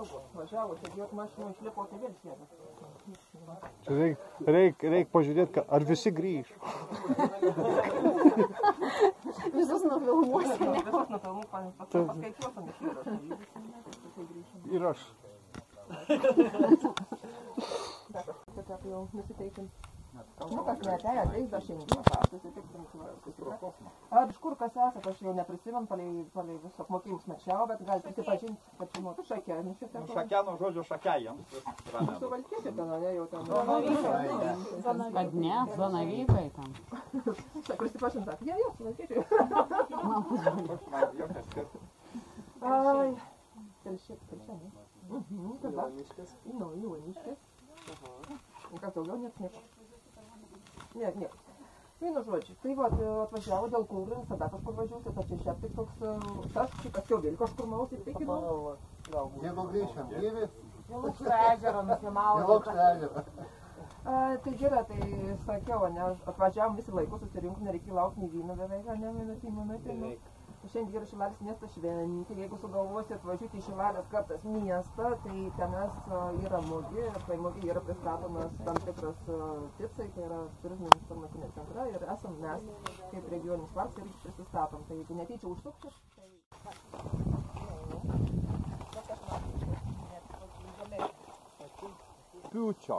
ilgo. Važiavo, čia jok mašinų išlipo, tai vėl sėda. Reik pažiūrėti, ar visi grįž. Visus nufilmuosime. Visus nufilmuok, paskaičiuosim iš įrašą. Ir aš. Taip jau nusiteikim. Nu, kas neatėjo, ateis dar šiandien, susitiksim. Iš kur kas esat, aš jau neprisimenu, palei visus apmokymus mečiau, bet gali prisipažinti, kad žinotų šakia. Šakia, nuo žodžio šakia jiems. Suvalkėsi ten, ne, jau ten. Kad ne, Zanavykai tam. Prisipažinti, jau, suvalkėsi. Ai, telšia, ne? Ivaniškės. Ivaniškės. Kas daugiau, nieko. Ne. Vienu žodžiu, tai va, atvažiavo dėl kūrų, visada kažkur važiuosi, tačiau šiaip tik toks, tas šikas jau vėl kažkur mausi, tai kino. Jeigu grįžtam, gyvi? Lukšto ežero nusimauti. Lukšto ežero. Tai gerai, tai sakiau, ne, atvažiavom visi laiku, susirinkom, nereikia laukti nei vyno beveik, ne, minutį. Šiandien yra Šilalės miesto šventė, jeigu sugalvosi atvažiuoti į Šilalės kartas miestą, tai tenas yra mugė, ir tai mugė yra pristatomas tam tikras ticai, tai yra turizmo informacinė centra, ir esam mes, kaip regioninis parkas, irgi prisistatom, tai jeigu netyčia užsuksit, tai... Piūčio.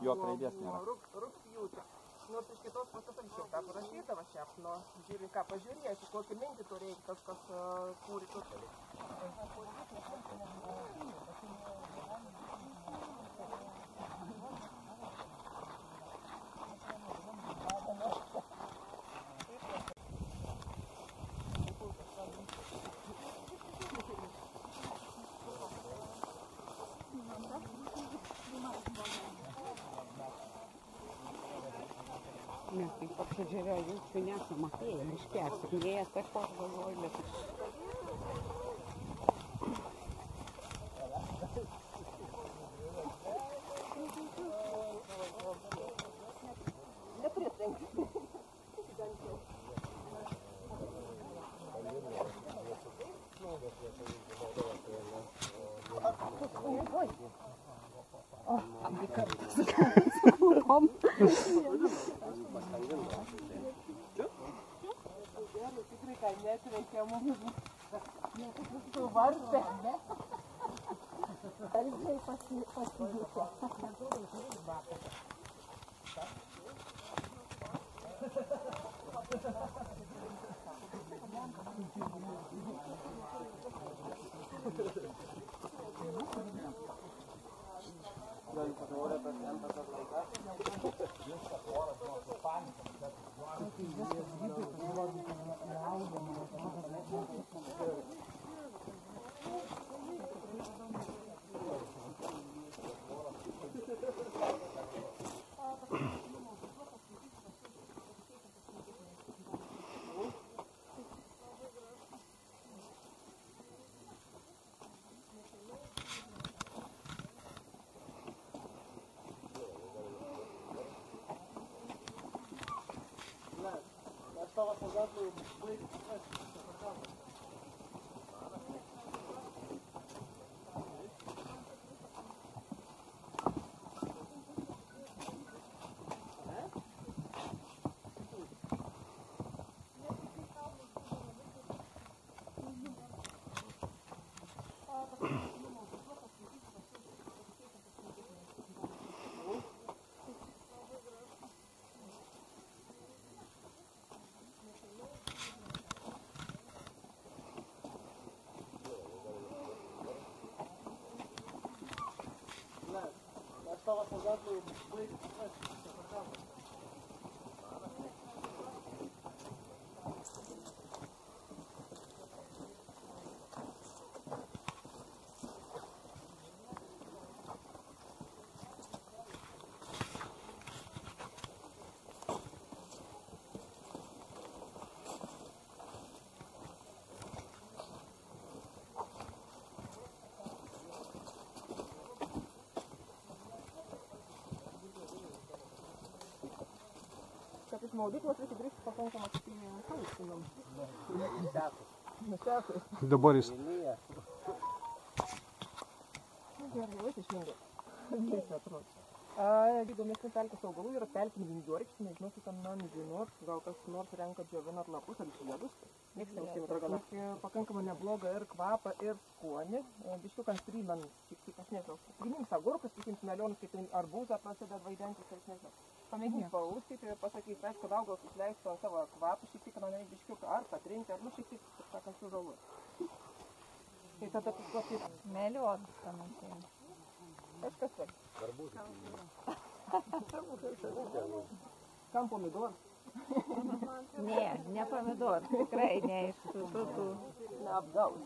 Jo raidės nėra. Rugpjūčio. Nors iš kitos pusės anksčiau ką parašyta va šiap, nu, žiūri ką pažiūrėsi, kokį mintį turėjai, kažkas kūri turėti. Mes taip pat žiūrėjo, jūsų nesama, tai iškėsim, vėjas kažkoks galvoj, bet... Nepritinka. Abi kartus su kūrom. Tikrai, ką netreikia mums suvartę. Algiai pasidėkė. Estava afogado no meio. Estava afogado no meio. Kad iš maudyklos reikia grįžti pakankamą sausinam. Nusekus. Dabar jis Gerai, teisingai. Kaip atrodo. Įdomesnis pelkės augalų yra pelkinį vingiorykštį, nežinau, kaip ten man žinot, gal kas nors renka džiovinat lapus ar žiedus. Niekas neužsiima ragana. Pakankamai neblogą ir kvapą, ir skonį. Biškiukas primena, kaip aš nežinau, primins agurkus, kitiems melionus, kaip arbūzą prasideda vaidentis, aš nežinau. Pamėgink paustyti ir pasakyti, aišku, kad augalas išleistų ant savo kvapų, šiek tiek man biškiuką ar patrinti, ar šiek tiek, kaip sakant, sužaluoti. Tai tada kaip Melionas panašiai. Kažkas taip. Kam pomidor? Ne pomidor, tikrai ne iš tų. Neapgaus.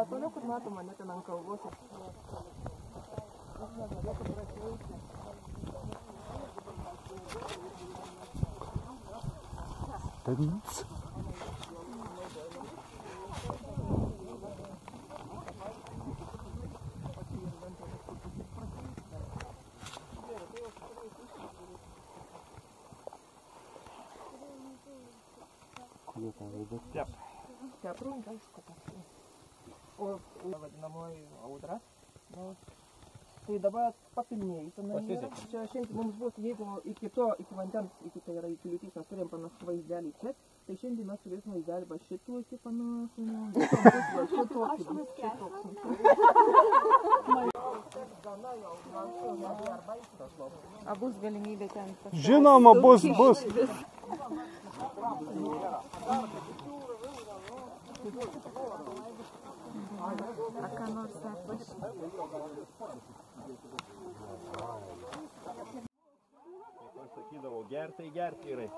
Toliau, kur matoma net ant kalvos. Teatrų, aišku, o vadinamoji audra. Tai dabar papilnėjai tenai yra. Čia šiandien mums bus, jeigu iki vandens, tai yra iki liūtys, mes turėjom panašų vaizdelį čia, tai šiandien mes turėsim vaizdelį va šitokį panašų, A bus galimybė ten pasirodyti? Žinoma, bus. A ką nors atvažiuoti? Kaip aš sakydavau, gertai gerai.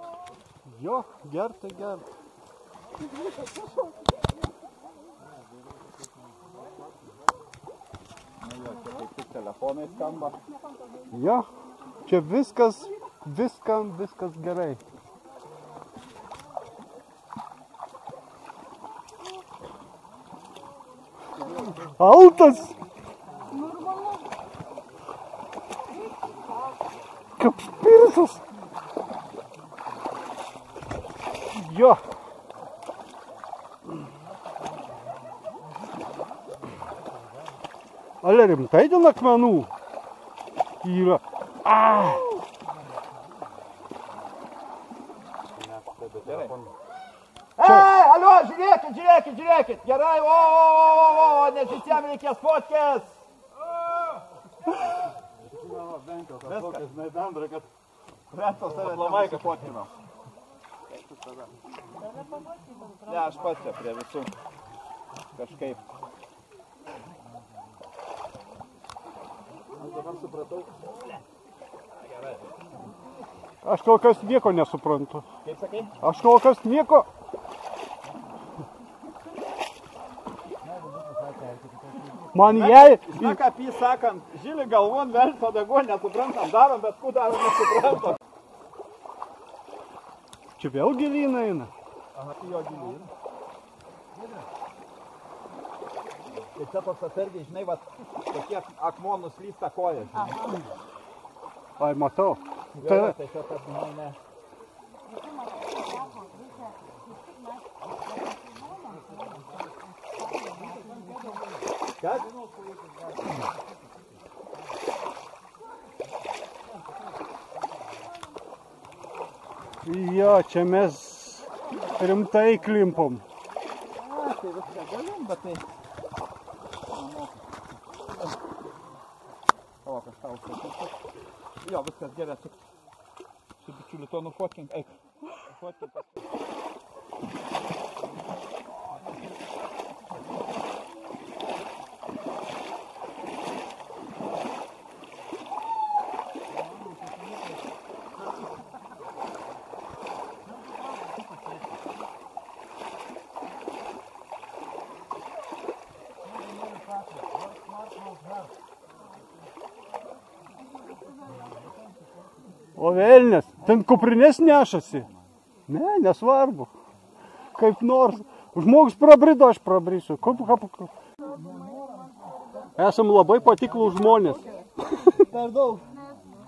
Jo, gertai. Nu jo, čia kaip tik telefonai skamba. Jo, čia viskas gerai. Altas! Kaip pirsas! Jo! Ale rimtai dėl akmenų yra. Gerai. Alio, žiūrėkit, gerai, nes visiems reikės fotkės. Rentos tave labai, kad fotkino. Ne, aš pats čia prie visų. Kažkaip. Aš dabar supratau. Gerai. Aš kol kas nieko nesuprantu. Kaip sakai? Aš kol kas nieko. Man jai... Na, kaip jį sakant, žilį galvon, velso dago, nesuprantam, darom, bet ku darom, nesuprantam. Čia vėl gilyn eina. Aha, tai jo gilyn. Ir čia toks atsargiai, žinai, va, tokie akmonus lysta koja, žinai. Ai, matau. Tai čia tas, žinai, ne. Kas? Jo, čia mes rimtai klimpom. Tai viską galim, bet tai... O, kažką užsakyti. Jo, viskas gerai, su bičiuliu to nufotkink, eik. Nufotkink. O velnės, ten kuprinės nešasi. Ne, nesvarbu. Kaip nors. Žmogus prabrido, aš prabrisiu. Esam labai patiklų žmonės. Per daug.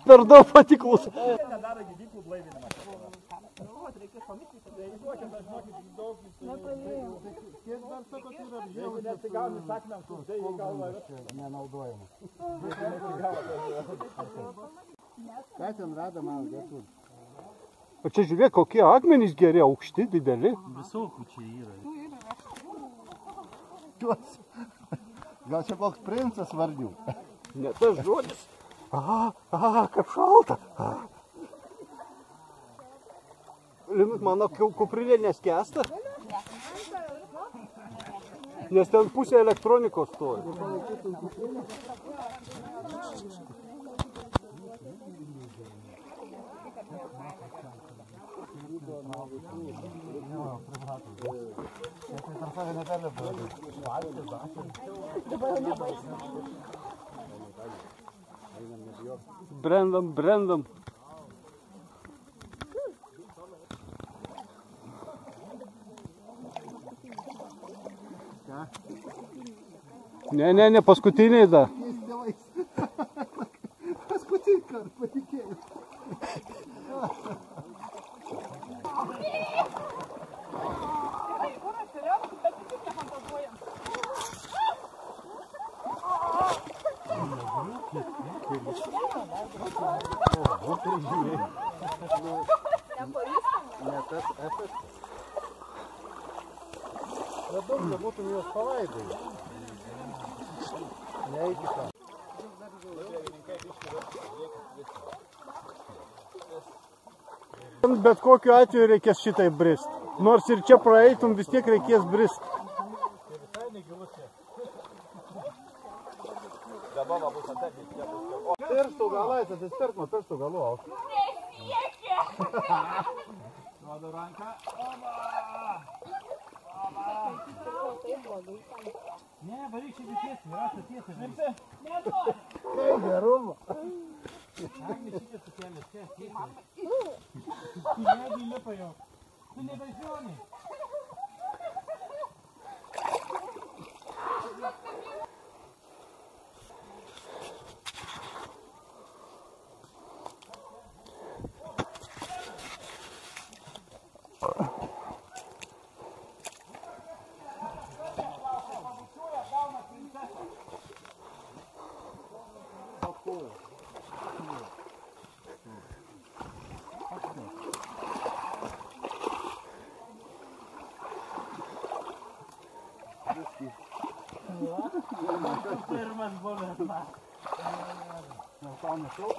Per daug patiklus. Nedaro gydyklų blaivinimą. reikės pamikti. Kiek dar sako, tai yra Jeigu nesigauni sakmėm, tai į galvą nenaudojama. Ką ten rada man dėtų? O čia žiūrėk, kokie akmenys geri, aukšti, dideli. Visokių čia yra. Gal čia koks princas vardių? Ne tas žodis. Aha, kaip šalta. Linut, mano kuprinė neskęsta. Nes ten pusė elektronikos stovi. Brendam. Ne, paskutiniai da. Paskutinį kartą, patikėjau. Ne tas efektas. Labiau nebūtum juos palaidai. Neįgi tą. Bet kokiu atveju reikės šitai brist. Nors ir čia praeitum, vis tiek reikės brist. Pirštų galais, atsispirt nuo pirštų galų. Duodu ranką. Ne, varyk šiandien tiesiai, rasa tiesiai. Mirsi? Kaip gerumo. Agnė šiandien sukėlės, čia tiesiai. Negi lipa jau. Tu nebežiūrėjai. Pirmas buvęs man. Jau tau nešiau?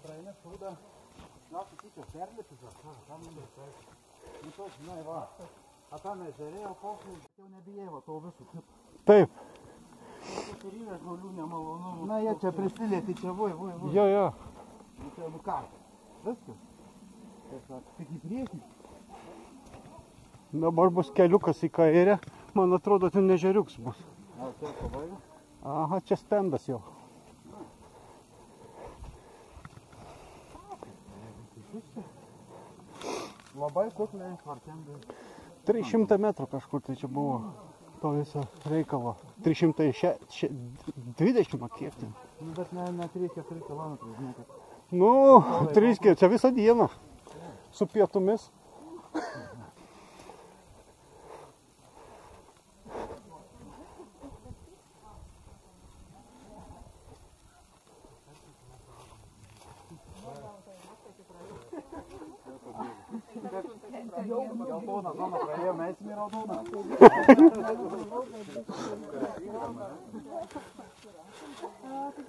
Praeina šūdą, gal sakyčiau, perlipi, tam nebesakai. Nu to, žinai, va, tam ežerėjau poklį, jau nebijai to visų. Taip. Ir yra žolių nemalonumų. Na, jie čia prisilieti, čia vui. Jo. Nu ką, viskas. Tik į priekį. Dabar bus keliukas į kairę. Man atrodo, ten ežeriuks bus. Gal čia pabaiga? Aha, čia stendas jau. Labai kukliai, tvarkingai. 300 metrų kažkur tai čia buvo to viso reikalo. 320, kiek ten? Nu, bet ne 3-4 kilometrų, žinai, kad... Nu, 3, čia visą dieną. Su pietumis. Geltona zona praėjome, esmė raudona.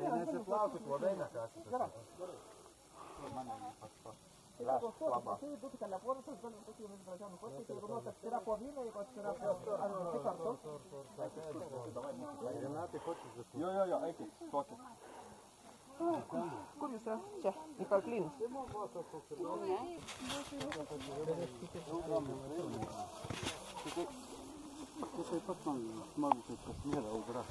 Nesiplaukit, vadai nekasite. Jo, eikit, stokit. Kur jūs esate? Čia, į Karklynus. Tai taip pat man smagu, kaip kas nėra audra.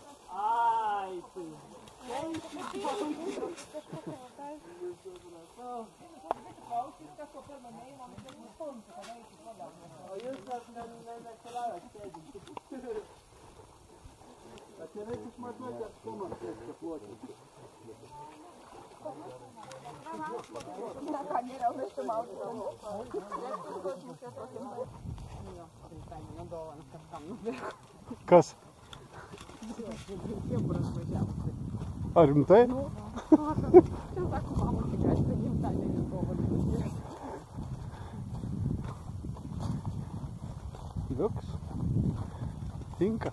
O jūs nekeliaujat sėdinti. Atvirais išmatuoti atstumą, kiek čia plotis. Na ką, geriau nešimauti. Kas? Ar rimtai? Liuks. Tinka.